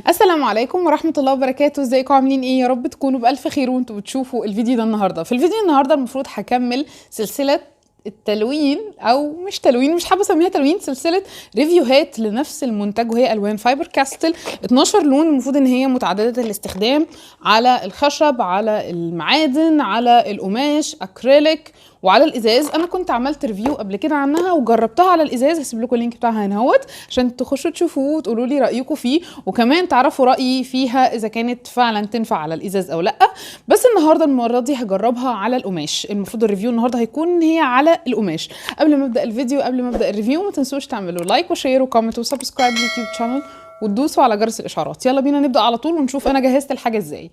السلام عليكم ورحمة الله وبركاته. ازيكم عاملين ايه؟ يا رب تكونوا بألف خير وانتوا بتشوفوا الفيديو ده النهاردة. في الفيديو النهاردة المفروض هكمل سلسلة التلوين او مش تلوين، مش حابه اسميها تلوين، سلسله ريفيوهات لنفس المنتج وهي الوان فايبر كاستل 12 لون. المفروض ان هي متعدده الاستخدام على الخشب، على المعادن، على القماش، اكريليك، وعلى الازاز. انا كنت عملت ريفيو قبل كده عنها وجربتها على الازاز، هسيب لكم اللينك بتاعها هنا اهوت عشان تخشوا تشوفوه وتقولوا لي رايكم فيه، وكمان تعرفوا رايي فيها اذا كانت فعلا تنفع على الازاز او لا. بس النهارده المره دي هجربها على القماش. المفروض الريفيو النهارده هيكون هي على القماش. قبل ما ابدا الفيديو، قبل ما ابدا الريفيو، ما تنسوش تعملوا لايك وشير وكومنت وسبسكرايب لليوتيوب شانل وتدوسوا على جرس الاشعارات. يلا بينا نبدا على طول ونشوف انا جهزت الحاجه ازاي.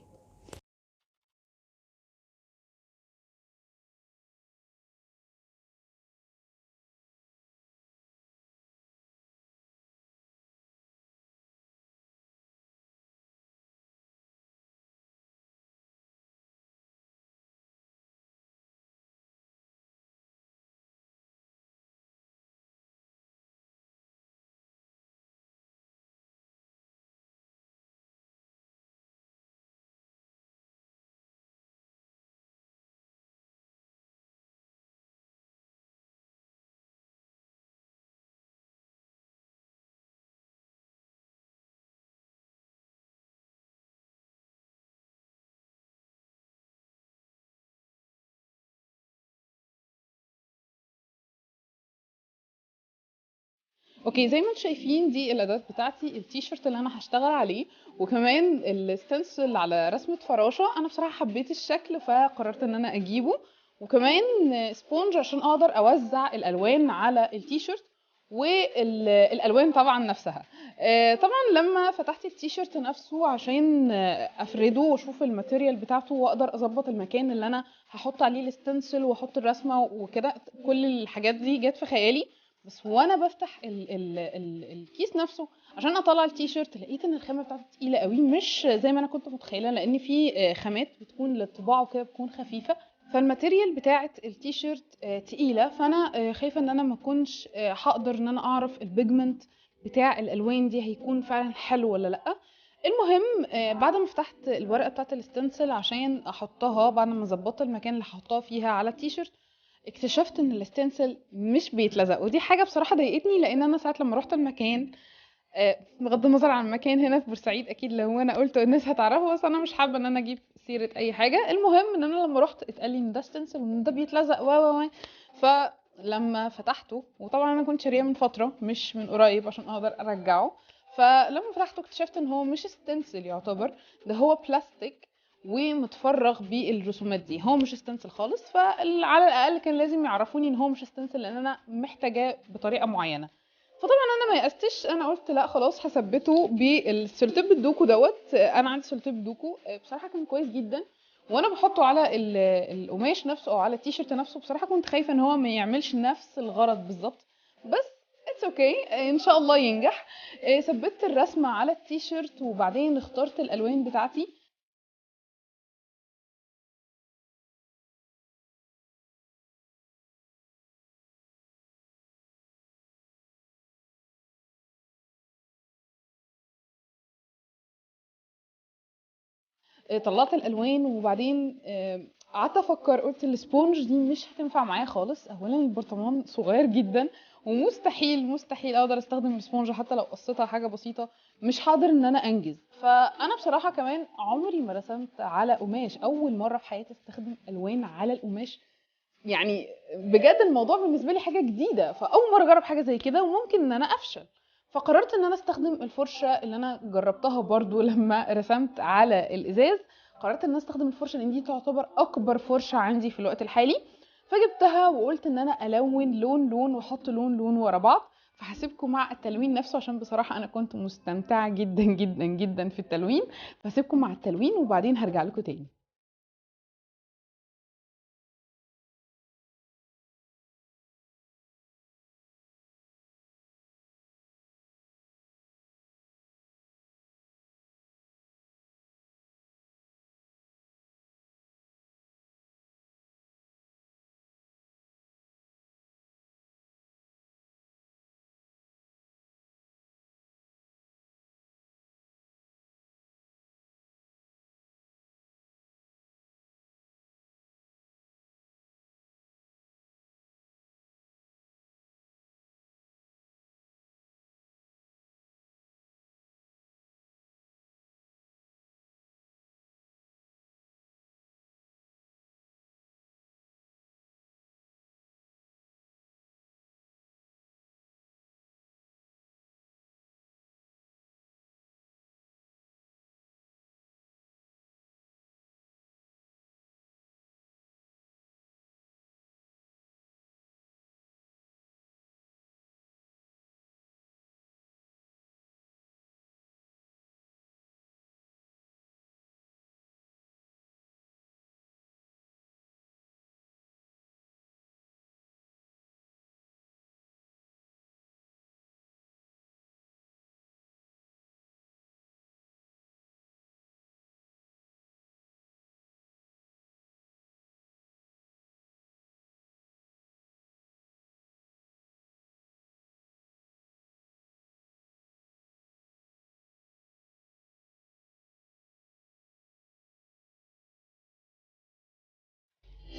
اوكي، زي ما انتم شايفين دي الادوات بتاعتي، التيشيرت اللي انا هشتغل عليه، وكمان الستنسل على رسمة فراشة. انا بصراحة حبيت الشكل فقررت ان انا اجيبه، وكمان سبونج عشان اقدر اوزع الالوان على التيشيرت والالوان طبعا نفسها. طبعا لما فتحت التيشيرت نفسه عشان افرده واشوف الماتيريال بتاعته واقدر اظبط المكان اللي انا هحط عليه الستنسل واحط الرسمة وكده، كل الحاجات دي جت في خيالي. بس وانا بفتح الكيس نفسه عشان اطلع التيشيرت، لقيت ان الخامه بتاعته تقيله قوي، مش زي ما انا كنت متخيله، لان في خامات بتكون للطباعه وكده بتكون خفيفه. فالماتيريال بتاعه التيشيرت تقيله، فانا خايفه ان انا ما اكونش هقدر ان انا اعرف البيجمنت بتاع الالوان دي هيكون فعلا حلو ولا لا. المهم بعد ما فتحت الورقه بتاعه الستنسل عشان احطها، بعد ما ظبطت المكان اللي هحطها فيها على التيشيرت، اكتشفت ان الستنسل مش بيتلزق، ودي حاجه بصراحه ضايقتني، لان انا ساعه لما رحت المكان، بغض النظر عن المكان هنا في بورسعيد، اكيد لو انا قلت الناس هتعرفه، بس انا مش حابه ان انا اجيب سيره اي حاجه. المهم ان انا لما رحت اتقال لي ان ده ستنسل وان ده بيتلزق و فلما فتحته، وطبعا انا كنت شاريه من فتره مش من قريب عشان اقدر ارجعه، فلما فتحته اكتشفت ان هو مش ستنسل يعتبر، ده هو بلاستيك ومتفرغ بالرسومات دي، هو مش ستنسل خالص. فعلى الاقل كان لازم يعرفوني ان هو مش ستنسل، لان انا محتاجاه بطريقه معينه. فطبعا انا ما يأستش، انا قلت لا خلاص هثبته بالسلوتيب الدوكو دوت. انا عندي سلوتيب دوكو بصراحه كان كويس جدا، وانا بحطه على القماش نفسه او على التيشيرت نفسه. بصراحه كنت خايفه ان هو ما يعملش نفس الغرض بالظبط، بس اتس اوكي ان شاء الله ينجح. ثبت الرسمه على التيشيرت وبعدين اخترت الالوان بتاعتي. طلعت الالوان وبعدين قعدت افكر، قلت السبونج دي مش هتنفع معايا خالص. اولا البرطمان صغير جدا، ومستحيل مستحيل اقدر استخدم السبونج حتى لو قصيتها حاجه بسيطه، مش هقدر ان انا انجز. فانا بصراحه كمان عمري ما رسمت على قماش، اول مره في حياتي استخدم الوان على القماش. يعني بجد الموضوع بالنسبه لي حاجه جديده، فاول مره اجرب حاجه زي كده وممكن ان انا افشل. فقررت ان انا استخدم الفرشه اللي انا جربتها برضو لما رسمت على الازاز. قررت ان انا استخدم الفرشه لان دي تعتبر اكبر فرشه عندي في الوقت الحالي، فجبتها وقلت ان انا الون لون لون واحط لون لون ورا بعض. فهسيبكم مع التلوين نفسه عشان بصراحه انا كنت مستمتعه جدا جدا جدا في التلوين. فهسيبكم مع التلوين وبعدين هرجع لكم تاني.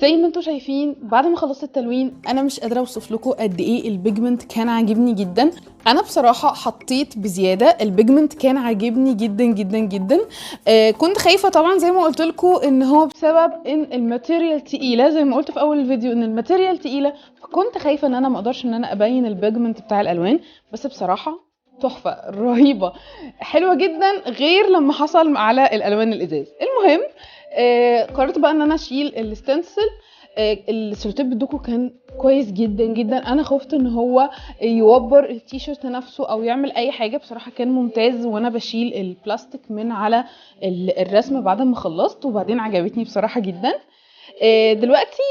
زي ما انتوا شايفين بعد ما خلصت التلوين انا مش قادره اوصف لكم قد ايه البيجمنت كان عاجبني جدا. انا بصراحه حطيت بزياده، البيجمنت كان عاجبني جدا جدا جدا. كنت خايفه طبعا زي ما قلت لكم ان هو بسبب ان الماتيريال تقيله، زي ما قلت في اول الفيديو ان الماتيريال تقيله، فكنت خايفه ان انا ما اقدرش ان انا ابين البيجمنت بتاع الالوان. بس بصراحه تحفه رهيبه حلوه جدا، غير لما حصل على الالوان الازاز. المهم قررت بقى ان انا اشيل الستنسل. السلوتيب الدوكو كان كويس جدا جدا، انا خفت ان هو يوبر التيشيرت نفسه او يعمل اي حاجه، بصراحه كان ممتاز وانا بشيل البلاستيك من على الرسمه بعد ما خلصت، وبعدين عجبتني بصراحه جدا. دلوقتي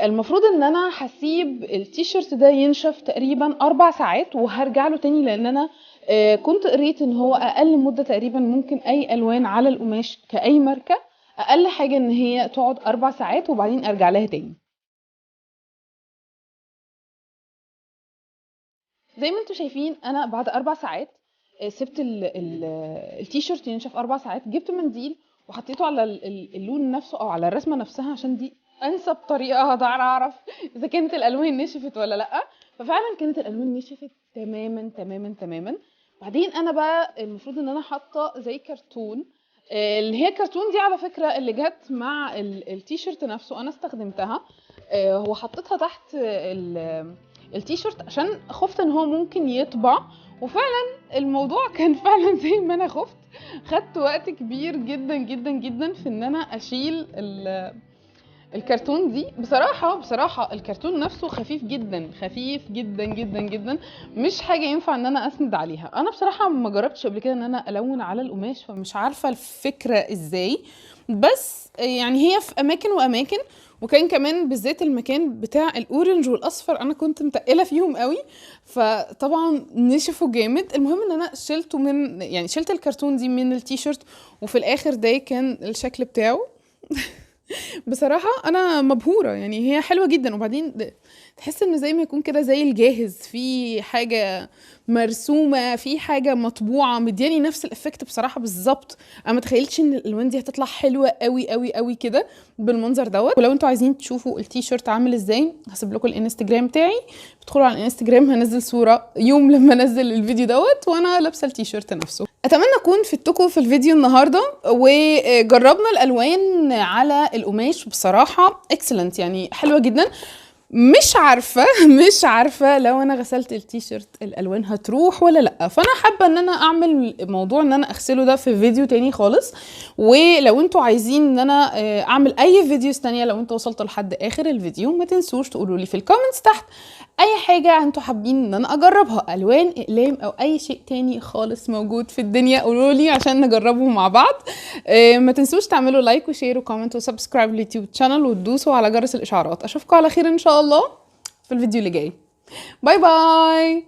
المفروض ان انا هسيب التيشيرت ده ينشف تقريبا 4 ساعات وهرجع له تاني، لان انا كنت قريت ان هو اقل مده تقريبا ممكن اي الوان على القماش كاي ماركه اقل حاجه ان هي تقعد 4 ساعات وبعدين ارجع لها تاني. زي ما انتوا شايفين انا بعد 4 ساعات سبت التيشيرت ينشف 4 ساعات، جبت منديل وحطيته على اللون نفسه او على الرسمه نفسها، عشان دي انسب طريقه هقدر اعرف اذا كانت الالوان نشفت ولا لا. ففعلا كانت الالوان نشفت تماما تماما تماما. بعدين انا بقى المفروض ان انا حاطه زي كرتون، اللي هي كرتون دي على فكره اللي جت مع التيشيرت نفسه انا استخدمتها، وحطيتها تحت التيشيرت عشان خفت ان هو ممكن يطبع. وفعلا الموضوع كان فعلا زي ما انا خفت، خدت وقت كبير جدا جدا جدا في ان انا اشيل الكرتون دي. بصراحة الكرتون نفسه خفيف جدا، خفيف جدا جدا جدا، مش حاجة ينفع ان انا اسند عليها. انا بصراحة ما جربتش قبل كده ان انا الون على القماش، فمش عارفة الفكرة ازاي، بس يعني هي في اماكن واماكن. وكان كمان بالذات المكان بتاع الاورنج والاصفر انا كنت متقله فيهم قوي، فطبعا نشفوا جامد. المهم ان انا شلته يعني شلت الكرتون دي من التيشيرت، وفي الاخر ده كان الشكل بتاعه. بصراحة أنا مبهورة، يعني هي حلوة جدا. وبعدين تحس إن زي ما يكون كده زي الجاهز، في حاجة مرسومة، في حاجة مطبوعة، مدياني نفس الإفكت بصراحة بالظبط. أنا متخيلتش إن الألوان دي هتطلع حلوة قوي قوي قوي كده بالمنظر دوت. ولو انتوا عايزين تشوفوا التيشيرت عامل ازاي هسيب لكم الانستجرام بتاعي، ادخلوا على الانستجرام، هنزل صورة يوم لما انزل الفيديو دوت وانا لابسة التيشيرت نفسه. اتمنى اكون فدتكم في الفيديو النهارده، وجربنا الالوان على القماش بصراحه اكسلنت، يعني حلوه جدا. مش عارفه لو انا غسلت التيشيرت الالوان هتروح ولا لا، فانا حابه ان انا اعمل موضوع ان انا اغسله ده في فيديو تاني خالص. ولو انتوا عايزين ان انا اعمل اي فيديوز تانية، لو انتوا وصلتوا لحد اخر الفيديو ما تنسوش تقولوا لي في الكومنتس تحت اي حاجه انتوا حابين ان انا اجربها، الوان، اقلام، او اي شيء تاني خالص موجود في الدنيا قولوا لي عشان نجربه مع بعض. ما تنسوش تعملوا لايك وشير وكومنت وسبسكرايب لليوتيوب شانل، وتدوسوا على جرس الاشعارات. اشوفكم على خير ان شاء الله في الفيديو اللي جاي. باي باي.